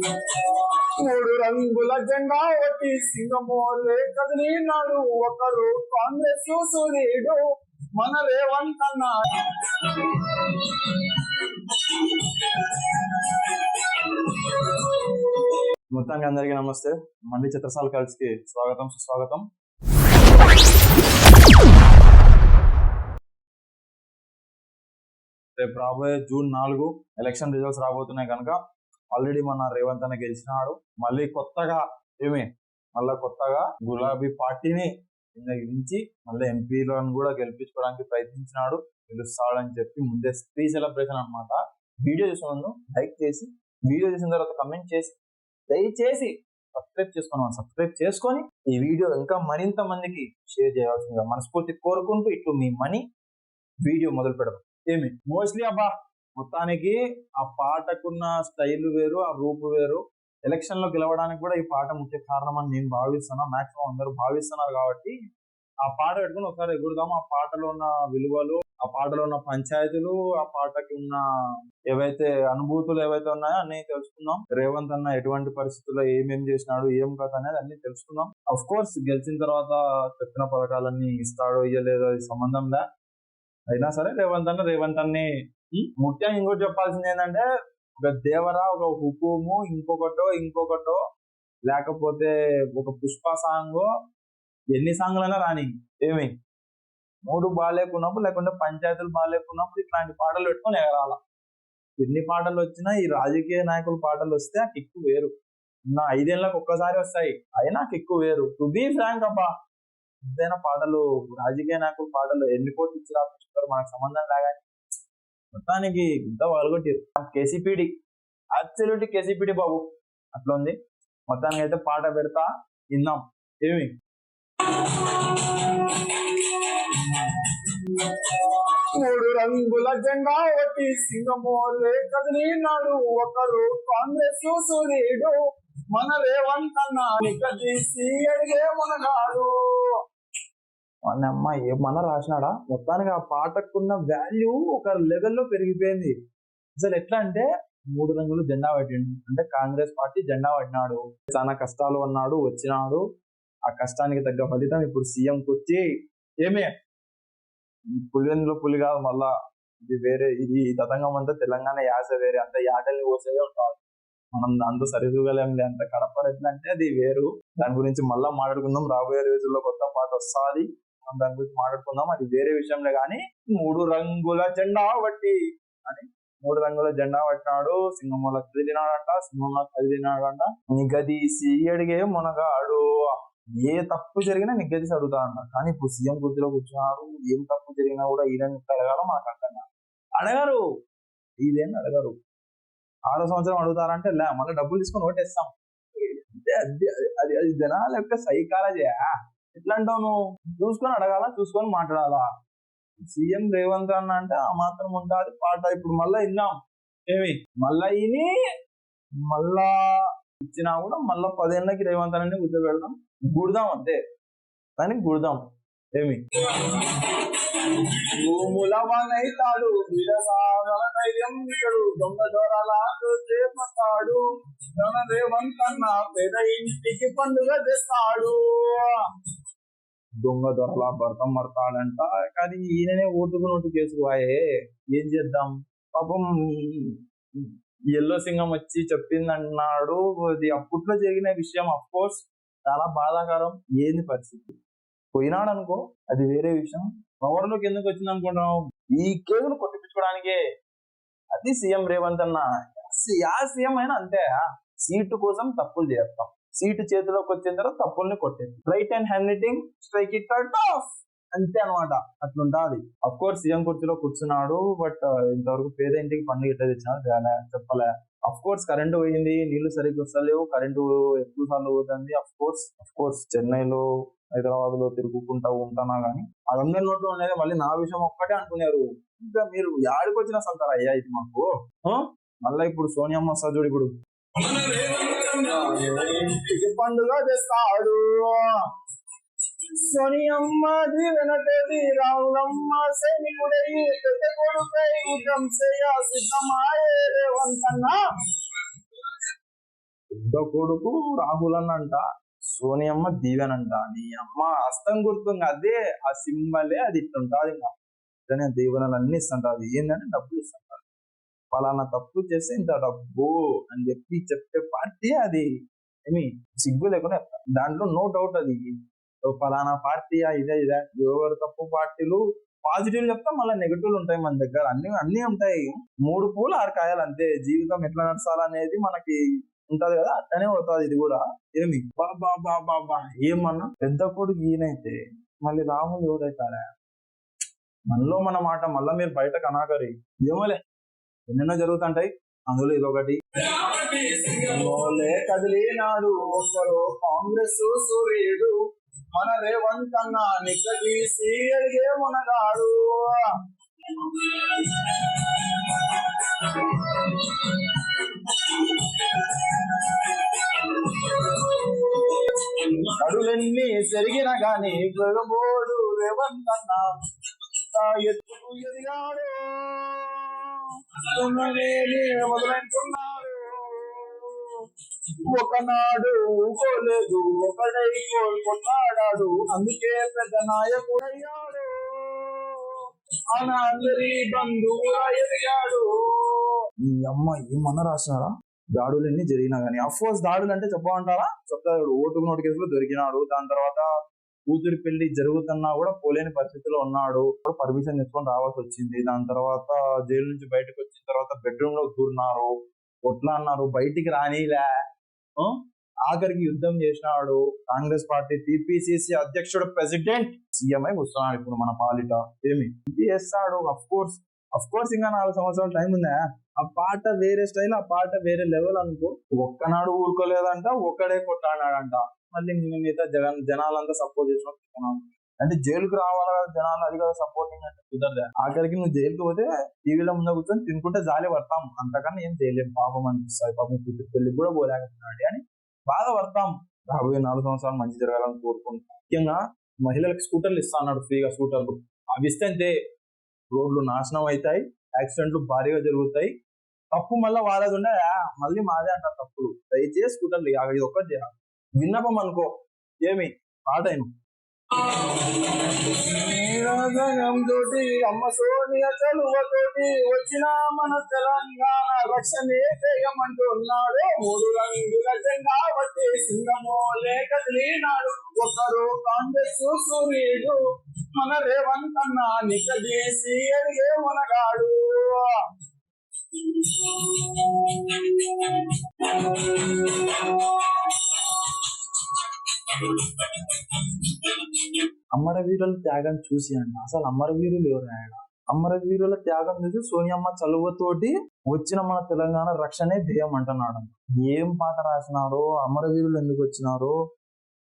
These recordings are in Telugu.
మూడు రంగుల జెండా ఒకటి సింగమోలే కదిలినాడు ఒకరు కాంగ్రెస్ సూర్యుడు మన రేవంత్ అన్న. మొత్తానికి అందరికీ నమస్తే. మళ్ళీ చిత్రసాల కల్స్ కి స్వాగతం సుస్వాగతం. రేపు రాబోయే June 4 ఎలక్షన్ రిజల్ట్స్ రాబోతున్నాయి కనుక ఆల్రెడీ మన రేవంత్ అన్న గెలిచినాడు. మళ్ళీ కొత్తగా గులాబీ పార్టీని కిందకి మళ్ళీ ఎంపీలను కూడా గెలిపించుకోవడానికి ప్రయత్నించినాడు. గెలుస్తాడని చెప్పి ముందే ప్రీ సెలబ్రేషన్ అనమాట. వీడియో చూసిన ముందు లైక్ చేసి, వీడియో చూసిన తర్వాత కమెంట్ చేసి, దయచేసి సబ్స్క్రైబ్ చేసుకొని ఈ వీడియో ఇంకా మరింత మందికి షేర్ చేయాల్సిందిగా మనస్ఫూర్తి కోరుకుంటూ ఇట్లు మీ మనీ వీడియో మొదలు పెడదాం. మోస్ట్లీ మొత్తానికి ఆ పాటకున్న స్టైల్ వేరు, ఆ రూపు వేరు. ఎలక్షన్ లో గెలవడానికి కూడా ఈ పాట ముఖ్య కారణం అని నేను భావిస్తున్నా. మాక్సిమం అందరూ భావిస్తున్నారు కాబట్టి ఆ పాట పెట్టుకుని ఒకసారి ఎగురుదాం. ఆ పాటలో ఉన్న విలువలు, ఆ పాటలో ఉన్న పంచాయతీలు, ఆ పాటకి ఉన్న ఏవైతే అనుభూతులు ఏవైతే ఉన్నాయో అన్ని తెలుసుకుందాం. రేవంత్ అన్న ఎటువంటి పరిస్థితుల్లో ఏమేం చేసినాడు, ఏం కథ అనేది అన్ని తెలుసుకుందాం. అఫ్ కోర్స్ గెలిచిన తర్వాత చెప్పిన పథకాలన్నీ ఇస్తాడో ఇయ్యలేదో అది సంబంధం లే. అయినా సరే రేవంత్ అన్ని ముఖ్యంగా ఇంకోటి చెప్పాల్సింది ఏంటంటే, ఒక దేవరా, ఒక హుకుము, ఇంకొకటో లేకపోతే ఒక పుష్ప సాంగ్, ఎన్ని సాంగ్లైనా రాని మూడు బాగాలేకున్నప్పుడు లేకుంటే పంచాయతీలు బాగాలేకున్నప్పుడు ఇట్లాంటి పాటలు పెట్టుకొని ఎగరాల. ఎన్ని పాటలు వచ్చినా ఈ రాజకీయ నాయకుల పాటలు వస్తే ఆ కిక్కు వేరు. నా 5 ఏళ్ళకి ఒక్కసారి వస్తాయి, అయినా కిక్కు వేరు. టు బీ ఫ్రాంక్ ఎంతైనా పాటలు, రాజకీయ నాయకుల పాటలు ఎన్ని కోట్లు ఇచ్చి రాపించుతారు మనకు సంబంధం లాగా. మొత్తానికి ఇంత వలగొట్టారు. కేసీపీడి, అబ్సల్యూట్ కేసీపీడి బాబు అట్లా ఉంది. మొత్తానికి అయితే పాట పెడతా, విందాం. మూడు రంగుల జెండా ఒకటి సింగమోలే కదిలినాడు ఒకరు కాంగ్రెస్ సూర్యుడు మన రేవంత్ అన్న నికదీసి అడిగే మునగాడు. అమ్మ ఏమన్నా రాసినాడా? మొత్తానికి ఆ పాటకున్న వాల్యూ ఒక లెవెల్లో పెరిగిపోయింది. అసలు ఎట్లా అంటే, 3 రంగులు జెండా పట్టిండు అంటే కాంగ్రెస్ పార్టీ జెండా పట్టినాడు. చాలా కష్టాలు అన్నాడు, వచ్చినాడు. ఆ కష్టానికి తగ్గ ఫలితం ఇప్పుడు సీఎం కూర్చి పులివెందులో పులి కాదు, మళ్ళా ఇది వేరే. ఇది తతంగం అంతా తెలంగాణ యాస వేరే, అంత యాటల్ని పోసేదే ఉంటాడు. మనం దాంతో సరిదూగలేంలే. అంత కడప ఎట్లా అంటే అది వేరు. దాని గురించి మళ్ళా మాట్లాడుకుందాం. రాబోయే రోజుల్లో కొత్త పాట వస్తుంది, మనం దాని గురించి మాట్లాడుకుందాం. అది వేరే విషయంలో గానీ 3 రంగుల జెండా పట్టి అని 3 రంగుల జెండా పట్టినాడు. సింగంలో కదిలినాడంట. నిగదీసి అడిగే మునగాడు. ఏ తప్పు జరిగినా నిగదీసి అడుగుతాడంట. కానీ ఇప్పుడు సీఎం కుర్చీలో కూర్చున్నాడు. ఏం తప్పు జరిగినా కూడా ఈయన అడగాల, మనకు అడగారు. ఇదేం అడగారు. 6వ సంవత్సరం అడుగుతారంటే లే, మళ్ళీ డబ్బులు తీసుకొని ఓటేస్తాం. అది జనాల యొక్క సైకాలజీ. ఎట్లా అంటావు నువ్వు? చూసుకొని అడగాల, చూసుకొని మాట్లాడాలా. సీఎం రేవంత్ అన్న అంటే ఆ మాత్రం ఉంటుంది పాట. ఇప్పుడు మళ్ళా విన్నాం. మళ్ళా ఇని మళ్ళా ఇచ్చినా కూడా మళ్ళా 10 ఏళ్ళకి రేవంత్ అన్న కూర్చోబెడదాం, గుడదాం అంతే. కానీ గుడదాం భూములవనైతాడు ధైర్యం ఇతడు దొంగ దొరలాడు. రేవంత్ అన్న పేద ఇంటికి పండుగ చేస్తాడు. దొంగ దొరలా భర్తం పడతాడంట. కానీ ఈయననే ఓటు చేసుకోవాయే. ఏం చేద్దాం పాపం. ఎల్లో సింగం వచ్చి చెప్పిందన్నాడు. అది అప్పట్లో జరిగిన విషయం. అఫ్ కోర్స్ చాలా బాధాకరం. ఏంది పరిస్థితి? పోయినాడు అనుకో, అది వేరే విషయం. పవర్లోకి ఎందుకు వచ్చింది అనుకుంటున్నావు? ఈ కేసులు కొట్టించుకోవడానికే. అది సీఎం రేవంత్ అన్న. యా సీఎం అయినా అంతే. సీటు కోసం తప్పులు చేస్తాం, సీటు చేతిలోకి వచ్చిన తర్వాత తప్పుల్ని కొట్టేది. Right and hand writing, strike it of, అంతే అనమాట. అట్లుంటాది. అఫ్ కోర్స్ సీఎం కుర్చీలో కూర్చున్నాడు. బట్ ఇంతవరకు పేద ఇంటికి పండుగ ఎట్లా తెచ్చినాడు చెప్పలే. అఫ్ కోర్స్ కరెంటు పోయింది, నీళ్లు సరిగ్గా వస్తలేవు, కరెంటు ఎక్కువ సార్లు పోతుంది. అఫ్ కోర్స్ చెన్నైలో, హైదరాబాద్ లో తిరుగుకుంటా ఉంటానా గానీ అదందరి నోట్లో ఉండేది. మళ్ళీ నా విషయం ఒక్కటే అంటున్నారు. ఇంకా మీరు యాడికి వచ్చినా సల్తారా అయ్యా ఇది మాకు? మళ్ళా ఇప్పుడు సోనియమ్మ వస్తా చూడు. ఇప్పుడు పండుగ చేస్తాడు. సోనియమ్మ దీవెనతోటి రావులమ్మ సైనికుడై పెద్ద కొడుకై యుద్ధం చేయ సిద్ధమాయే రేవంత్ అన్న. పెద్ద కొడుకు రాహుల్ అన్నంట, సోనియమ్మ దీవెనంట. నీ అమ్మ హస్తం గుర్తుంది, అదే ఆ సింబలే, అది ఇట్లుంటుంది. ఇంకా కానీ దీవెనలు అన్ని ఇస్తుంటారు. ఏంటంటే డబ్బులు ఇస్తుంటారు. పలానా తప్పు చేస్తే ఇంత డబ్బు అని చెప్పే పార్టీ అది. ఏమి సిగ్గు లేకుండా దాంట్లో నో డౌట్ అది పలానా పార్టీ ఇదే ఎవరు తప్పు పార్టీలు పాజిటివ్ చెప్తా మళ్ళీ నెగిటివ్ ఉంటాయి. మన దగ్గర అన్ని ఉంటాయి. 3 పూలు 6 కాయలు అంతే. జీవితం ఎట్లా నడచాలనేది మనకి ఉంటది కదా, అట్లనే అవుతుంది ఇది కూడా. ఏమి బాబా ఏమన్నా పెద్ద కొడుకు ఈయనైతే మళ్ళీ రాహుల్ ఎవరైతారా? మనలో మన మాట మళ్ళా మీరు బయటకు అనాకరి. ఏమోలే, ఎన్నెన్నో జరుగుతుంటాయి, అందులో ఇదొకటి. కదిలినాడు ఒకరు కాంగ్రెస్ సూర్యుడు, మన రేవంత్ అన్న నిక్కదీసి అడిగే మునగాడు. అడులన్నీ జరిగిన గాని గొడబోడు రేవంత్ అన్న ఎత్తుకు ఎదిగాడు, మొదలంటున్నాడు. ఒకనాడు ఊకోలేదు, ఒకడై కోల్కొన్నాడాడు, అందుకే పెద్ద నాయకుడయ్యాడు, ఆయన అందరి బంధువుగా ఎదిగాడు. ఈ అమ్మ ఏమన్నా రాసినారా? దాడులన్నీ జరిగినా గానీ, అఫ్ కోర్స్ దాడులు అంటే చెప్పమంటారా? చెప్తాడు. ఓటుకు నోటు కేసులో దొరికినాడు, దాని తర్వాత కూతురి పెళ్లి జరుగుతున్నా కూడా పోలేని పరిస్థితిలో ఉన్నాడు, పర్మిషన్ తీసుకొని రావాల్సి వచ్చింది. దాని తర్వాత జైలు నుంచి బయటకు వచ్చిన తర్వాత బెడ్రూమ్ లో దూరినారు, కొట్లా అన్నారు, బయటికి రానిలే. ఆఖరికి యుద్ధం చేసినాడు. కాంగ్రెస్ పార్టీ టిపిసిసి అధ్యక్షుడు, ప్రెసిడెంట్, సీఎం అయి వస్తున్నాడు ఇప్పుడు మన పాలిట. ఏమి చేస్తాడు? అఫ్ కోర్స్ ఇంకా 4 సంవత్సరాల టైం ఉందా? ఆ పాట వేరే స్టైల్, ఆ పాట వేరే లెవెల్ అనుకో. ఒక్కనాడు ఊరుకోలేదంట, ఒక్కడే కొట్టాడాడంట. మళ్ళీ మిగతా జనాలంతా సపోర్ట్ చేసినాం అంటే జైలుకు రావాలా జనాలు, అది కదా సపోర్టింగ్ అంటే కుదరదు. ఆఖరికి నువ్వు జైలుకి పోతే టీవీలో ముందు కూర్చొని తినుకుంటే జాలి పడతాం, అంతకన్నా ఏం చేయలేం. పాపం అనిపిస్తుంది. పాపం కూతురు పెళ్లికి కూడా పోలేకపోతున్నాడు అని బాధపడతాం. రాబోయే 4 సంవత్సరాలు మంచి జరగాలని కోరుకుంటాం. ముఖ్యంగా మహిళలకు స్కూటర్లు ఇస్తా అన్నాడు, ఫ్రీగా స్కూటర్లు. అవి ఇస్తే అంతే, రోడ్లు నాశనం అవుతాయి, యాక్సిడెంట్లు భారీగా జరుగుతాయి. తప్పు మళ్ళీ వాళ్ళది ఉండే, మళ్ళీ మాదే అంటారు తప్పుడు. దయచేసి స్కూటర్లు ఇది ఒక్కటి చేయాలి. విన్నపం అనుకో. ఏమి పాటైను అమ్మ సోనియా చలువతోటి వచ్చిన మన తెలంగాణ రక్షణే చేయమంటున్నాడు. 3 రంగుల జెండా బట్టి సింగమోలే కదిలినాడు ఒకరు కాంగ్రెస్ సూర్యుడు, మన రేవంత్ అన్న నిక్కదీసి అడిగే మునగాడు. అమరవీరుల త్యాగం చూసి అండి, అసలు అమరవీరులు ఎవరు? ఆయన అమరవీరుల త్యాగం చూసి సోనియమ్మ చలువతోటి వచ్చిన మన తెలంగాణ రక్షణే ధ్యేయం అంటున్నాడు. ఏం పాట రాసినారో, అమరవీరులు ఎందుకు వచ్చినారో,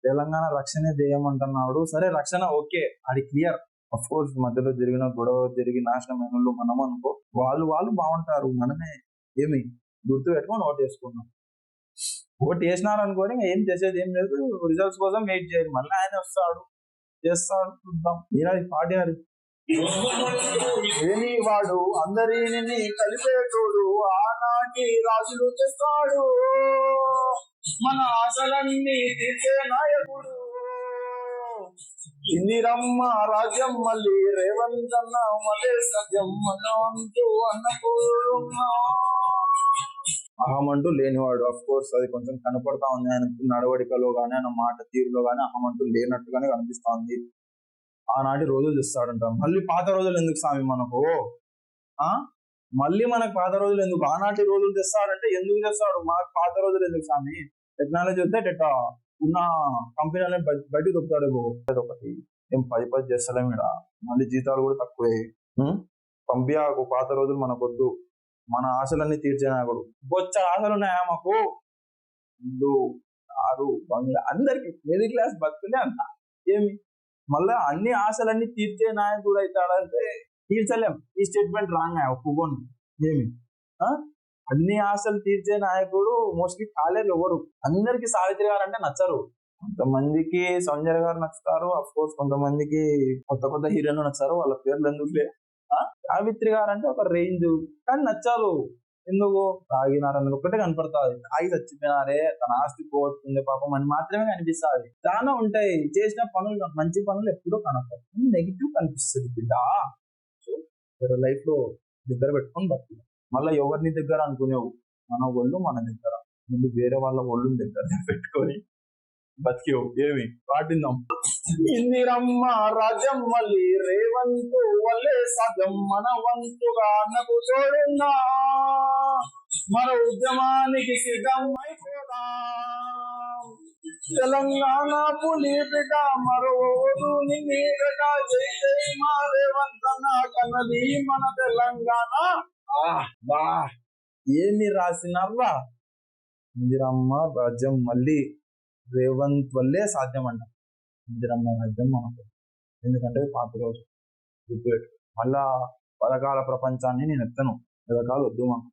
తెలంగాణ రక్షణే ధ్యేయం అంటున్నాడు. సరే రక్షణ ఓకే, అది క్లియర్. అఫ్ కోర్స్ మధ్యలో జరిగిన గొడవ జరిగి నాశనమైన వాళ్ళు మనం అనుకో, వాళ్ళు బాగుంటారు, మనమే ఏమి గుర్తు పెట్టుకొని ఓటు వేసుకున్నాం. ఓటు వేసినారు అనుకోని ఏం చేసేది ఏం లేదు, రిజల్ట్స్ కోసం వెయిట్ చేయాలి. మళ్ళీ ఆయన వస్తాడు, చేస్తాడు, చూద్దాం. ఈనాడు పాడారు ఏమి వాడు అందరిని కలిపేటోడు, ఆనాటి రాజులు చేస్తాడు, మన ఆశలన్నీ తీర్చే నాయకుడు. ఇందిరమ్మ రాజ్యం మళ్ళీ రేవంత్ అన్న మళ్ళీ సత్యం అంటూ అన్నపూర్ణ. అహమంటూ లేనివాడు. అఫ్ కోర్స్ అది కొంచెం కనపడతా ఉంది ఆయన నడవడికలో గానీ, ఆయన మాట తీరులో గానీ అహమంటూ లేనట్టుగానే కనిపిస్తా ఉంది. ఆనాటి రోజులు తెస్తాడంట. మళ్ళీ పాత రోజులు ఎందుకు స్వామి మనకు? మళ్ళీ మనకు పాత రోజులు ఎందుకు? ఆనాటి రోజులు తెస్తాడంటే ఎందుకు తెస్తాడు? మనకు పాత రోజులు ఎందుకు స్వామి? టెక్నాలజీ వస్తే టెట్టా ఉన్న కంపెనీలని బయటకు దొరుకుతాడేమో. ఒకటి ఏం 10 చేస్తలేం ఇక్కడ. మళ్ళీ జీతాలు కూడా తక్కువే. పంపియాకు, పాత రోజులు మనకొద్దు. మన ఆశలన్నీ తీర్చే నాయకుడు. బొచ్చ ఆశలు ఉన్నాయా మాకు? ఇల్లు, కారు, బంగ్లా, అందరికి మిడిల్ క్లాస్ బతుకులే అంత. ఏమి మళ్ళా అన్ని ఆశలన్నీ తీర్చే నాయకుడు అవుతాడంటే తీర్చలేం. ఈ స్టేట్మెంట్ రాంగ్, ఒప్పుకోండి. ఏమి అన్ని ఆశలు తీర్చే నాయకుడు మోస్ట్లీ కాలేరు ఎవరు. అందరికి సావిత్రి గారు అంటే నచ్చరు. కొంతమందికి సంజయ్ గారు నచ్చుతారు, అఫ్ కోర్స్ కొంతమందికి కొత్త హీరోలు నచ్చారు. వాళ్ళ పేర్లు ఎందుకులే. సావిత్రి గారు అంటే ఒక రేంజ్ కానీ నచ్చారు. ఎందుకు తాగినారని ఒక్కటే కనపడుతుంది. తాగి చచ్చిపోయినారే, తన ఆస్తి పోగొట్టుకుంది పాపం అని మాత్రమే కనిపిస్తుంది. చాలా ఉంటాయి చేసిన పనులు, మంచి పనులు ఎప్పుడూ కనపడతాయి, నెగిటివ్ కనిపిస్తుంది బిడ్డ. సో లైఫ్ లో దగ్గర పెట్టుకొని బతుకు. మళ్ళీ ఎవరిని దగ్గర అనుకునేవు, మన ఒళ్ళు మన దగ్గర, ముందు వేరే వాళ్ళ ఒళ్ళు దగ్గర పెట్టుకొని బతికేవు. ఏమి పాటిందాం. ఇందిరమ్మ రాజ్యం మళ్ళీ రేవంతు వల్లే సాధ్యం, మన వంతుగా నాకు తోడున్నా, మన ఉద్యమానికి సిద్ధం అయిపోదా. తెలంగాణ పులి బిడ్డ మరో నిన్నే గట, జై జై మా రేవంతన్న కన్నది మన తెలంగాణ. బా ఏమి రాసినారా. ఇందిరమ్మ రాజ్యం మళ్ళీ రేవంత్ వల్లే సాధ్యం అంట. ఇందిరమ్మ రాజ్యం మనకు, ఎందుకంటే పాత రోజు మళ్ళా పథకాల ప్రపంచాన్ని నేను ఎత్తను. పథకాలు వద్దు మాకు.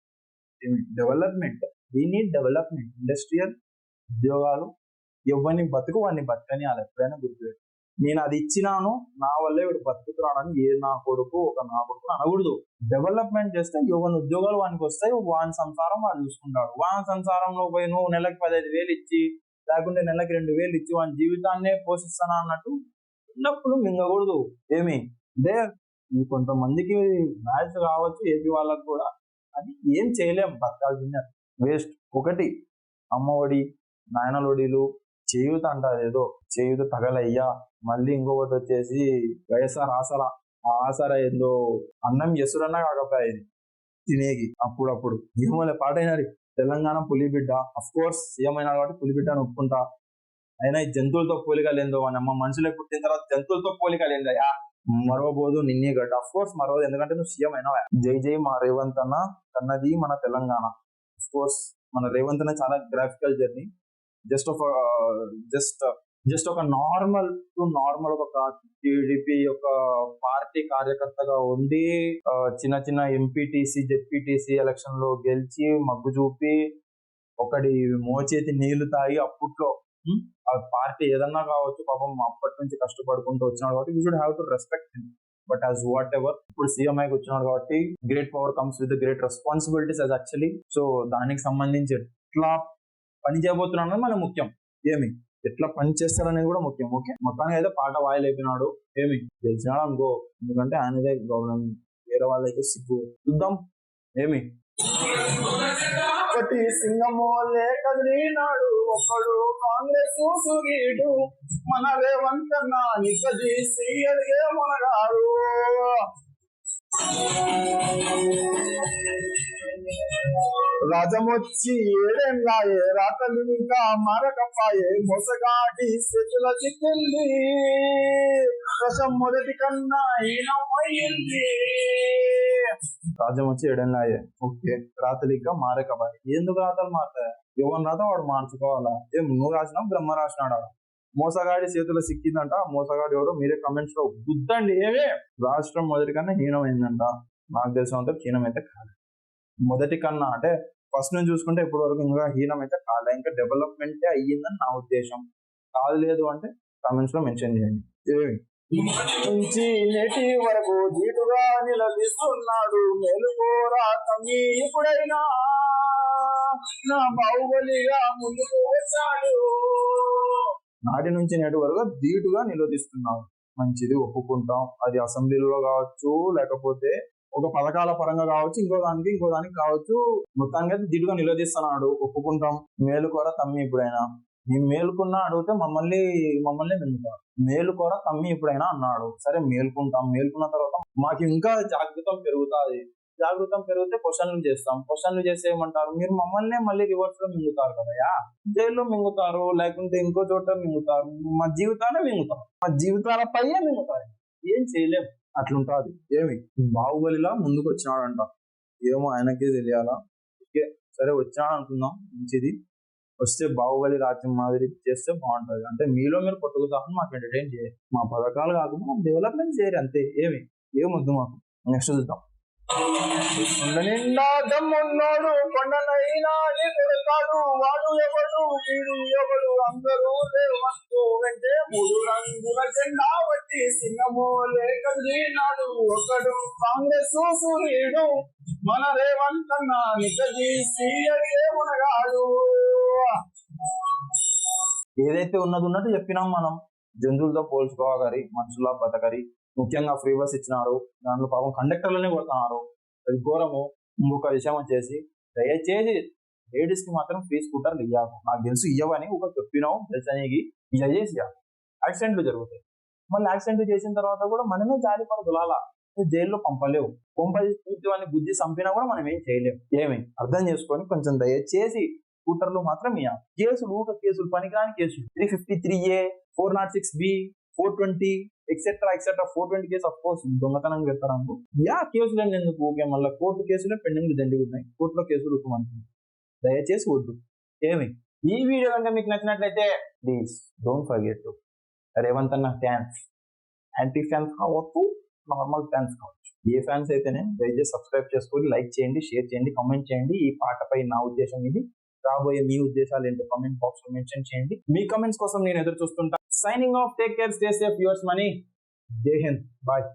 Development, we need development, industrial ఉద్యోగాలు. ఎవరిని బతుకు వాడిని బతకని వాళ్ళు ఎప్పుడైనా గుర్తుపెట్టు. నేను అది ఇచ్చినాను, నా వల్లే వీడు బతుకుతున్నాడని ఏ నా కొడుకు అనకూడదు. డెవలప్మెంట్ చేస్తే ఎవరి ఉద్యోగాలు వానికి వస్తాయి, వాని సంసారం వాడు చూసుకుంటాడు. వాని సంసారంలో పోయి నువ్వు నెలకి 15,000 ఇచ్చి, లేకుంటే నెలకి 2,000 ఇచ్చి వాని జీవితాన్నే పోషిస్తానా అన్నట్టు ఉన్నప్పుడు మింగకూడదు. ఏమి అంటే కొంతమందికి మ్యాచ్ కావచ్చు, ఏపీ వాళ్ళకు కూడా, అది ఏం చేయలేం, బతకాల్సిందే, వేస్ట్. ఒకటి అమ్మఒడి, నాయనలొడిలు, చేయూత అంటారు, ఏదో చేయూత తగలయ్యా. మళ్ళీ ఇంకొకటి వచ్చేసి వైఎస్ఆర్ ఆసరా. ఆ ఆసరా ఏందో అన్నం ఎసురన్నా కాకపోయేది తినేకి అప్పుడప్పుడు. ఏమోలే పాటైనారు. తెలంగాణ పులిబిడ్డ, అఫ్ కోర్స్ సీఎం అయినా కాబట్టి పులిబిడ్డను ఒప్పుకుంటా. అయినా ఈ జంతువులతో పోలికలేందో అని అమ్మ, మనుషులే పుట్టిన తర్వాత జంతువులతో పోలికలేందయ్యా, మరవబోదు నిన్నే గడ్డ. అఫ్ కోర్స్ మరవదు, ఎందుకంటే నువ్వు సీఎం అయినావా. జై జై మా రేవంత్ అన్న కన్నది మన తెలంగాణ. అఫ్ కోర్స్ మన రేవంత్ అన్న చాలా గ్రాఫికల్ జర్నీ. జస్ట్ ఒక నార్మల్ ఒక టీడీపీ యొక్క పార్టీ కార్యకర్తగా ఉండి చిన్న చిన్న ఎంపీటీసీ, జెడ్పీటీసీ ఎలక్షన్ లో గెలిచి మగ్గు చూపి ఒకటి మోచేతి నీళ్లు తాగి అప్పట్లో ఆ పార్టీ ఏదన్నా కావచ్చు, పాపం అప్పటి నుంచి కష్టపడుకుంటూ వచ్చినాడు కాబట్టి we should have to respect him. But as what ever, ఇప్పుడు సీఎంఐకి వచ్చినాడు కాబట్టి great power comes with great responsibilities as actually. So దానికి సంబంధించి ఎట్లా పని చేయబోతున్నాడు అనేది మనకు ముఖ్యం. ఏమి ఎట్లా పని చేస్తాడనేది కూడా ముఖ్యం. ఓకే, మొత్తానికి అయితే పాట వాయిలేపినాడు. ఏమి గెలిచినాడు అనుకో, ఎందుకంటే ఆయనదే గవర్నమెంట్, వేరే వాళ్ళైతే సిగ్గు. చూద్దాం. ఏమి ఒకటి సింగమోలే కదిలినాడు ఒకడు కాంగ్రెస్ సూర్యుడు, మన రేవంత్ అన్న నికదీసి అడిగే మనగాడు. రాజమొచ్చి ఏడేళ్ళాయే, రాతలు ఇంకా మారకపాయే, మోసగాడి చేతుల చిక్కింది, రసం మొదటి కన్నా హీనమయ్యింది. రాజ్యం వచ్చి 7 ఏళ్ళాయే, ఓకే, రాతలు ఇంకా మారకపాయే. ఎందుకు రాతలు మారుతాయి? ఎవరిని రాత వాడు మార్చుకోవాలా? ఏం నువ్వు రాసినా బ్రహ్మ రాసినాడా? మోసగాడి చేతులు సిక్కిందంట. మోసగాడి ఎవరో మీరే కమెంట్స్ లో గుద్దండి. ఏమే రాష్ట్రం మొదటి కన్నా హీనమైందంట. నాకు తెలిసినంత హీనమైతే కాదు. మొదటి కన్నా అంటే ఫస్ట్ నుంచి చూసుకుంటే ఇప్పటి వరకు ఇంకా హీనమైతే కాలే, ఇంకా డెవలప్మెంటే అయ్యిందని నా ఉద్దేశం. కాదు లేదు అంటే కమెంట్స్ లో మెన్షన్ చేయండి. నుంచి నేటి వరకు ధీటుగా నిలదీస్తున్నాడు, మేలుకోరా తమ్మి ఇప్పుడైనా, నా బాహుబలిగా ముందుకు వచ్చాడు. నాటి నుంచి నేటి వరకు ధీటుగా నిలదీస్తున్నాడు, మంచిది, ఒప్పుకుంటాం. అది అసెంబ్లీలో కావచ్చు, లేకపోతే ఒక పథకాల పరంగా కావచ్చు, ఇంకో దానికి కావచ్చు, మొత్తానికి అయితే ధీటుగా నిలదీస్తున్నాడు, ఒప్పుకుంటాం. మేలుకోరా తమ్మి ఇప్పుడైనా. నీ మేలుకున్నా అడిగితే మమ్మల్ని నిందుతారు. మేలుకోరా తమ్మి ఇప్పుడైనా అన్నాడు. సరే మేలుకుంటాం. మేలుకున్న తర్వాత మాకు ఇంకా జాగృతం పెరుగుతుంది. జాగృతం పెరిగితే క్వశ్చన్లు చేస్తాం. క్వశ్చన్లు చేస్తే ఏమంటారు? మీరు మమ్మల్నే మళ్ళీ రివర్స్ లో మింగుతారు కదయా, జైల్లో మింగుతారు, లేకుంటే ఇంకో చోట మింగుతారు, మా జీవితాలే మింగుతారు, మా జీవితాల పైనే మింగుతారు. ఏం చేయలేం, అట్లుంటది. ఏమి బాహుబలిలా ముందుకు వచ్చినాడంట. ఏమో ఆయనకే తెలియాలా. ఓకే సరే వచ్చినాడు అనుకుందాం, మంచిది. వస్తే బాహుబలి రాజ్యం మాదిరి చేస్తే బాగుంటది. అంటే మీలో మీరు కొట్టుకుతామని మాకు ఎంటర్టైన్ చేయాలి, మా పథకాలు కాకుండా మాకు డెవలప్మెంట్ చేయాలి, అంతే. ఏమొద్దు మాకు. నెక్స్ట్ చూద్దాం. నిండా దమ్మున్నాడు, కొండనైనా కొడతాడు, వాడు ఎవడు వీడు ఎవడు, అందరూ రేవంతు వెంటే 3 రంగుల జెండా వచ్చి సింగమోలే కదిలినాడు, ఒకడు కాంగ్రెస్ సూర్యుడు, మన రేవంత్ అన్న నిజజీ సీఎస్ఏ మునగాడు. ఏదైతే ఉన్నట్టు చెప్పినాం మనం, జంతువులతో పోల్చుకోగలి, మనుషుల బతకరి, ముఖ్యంగా ఫ్రీ బస్ ఇచ్చినారు, దాంట్లో పాపం కండక్టర్లనే కొడుతున్నారు, అది ఘోరము. ఇంకొక విషయం వచ్చేసి, దయచేసి లేడీస్ కి మాత్రం ఫ్రీ స్కూటర్లు ఇవ్వకు, నాకు తెలుసు ఇవ్వని ఒక చెప్పినావు దర్శనికి, ఇక చేసి యాక్సిడెంట్లు జరుగుతాయి. మళ్ళీ యాక్సిడెంట్ చేసిన తర్వాత కూడా మనమే జారి పడదులాలా, జైల్లో పంపలేవు, పంపది పూర్తి వాడిని బుద్ధి చంపినా కూడా మనం ఏం చేయలేము. ఏమి అర్థం చేసుకొని కొంచెం దయచేసి స్కూటర్లు మాత్రం ఇవ్వాలి. కేసులు పనికిరాని కేసులు 353A, 406B, 420 etcetera 420 case of course దొంగతనం పెడతారు. కేసులు ఎందుకు, ఓకే మళ్ళీ కోర్టు కేసులే పెండింగ్ దండిగా ఉన్నాయి, కోర్టులో కేసులు రుక్కుమంటుంది. దయచేసి వద్దు. ఏమి ఈ వీడియో కనుక మీకు నచ్చినట్లయితే please don't forget to Revanth అన్న ఫ్యాన్స్, యాంటీ ఫ్యాన్స్ కావచ్చు, నార్మల్ ఫ్యాన్స్ కావచ్చు, ఏ ఫ్యాన్స్ అయితేనే దయచేసి సబ్స్క్రైబ్ చేసుకొని లైక్ చేయండి, షేర్ చేయండి, కామెంట్ చేయండి. ఈ పాటపై నా ఉద్దేశం ఇది. రాబోయే మీ ఉద్దేశాలు ఏంటో కామెంట్ బాక్స్ లో మెన్షన్ చేయండి. మీ కామెంట్స్ కోసం నేను ఎదురు చూస్తుంటా. Signing off, take care, stay safe, yours Mani. Jai Hind, bye.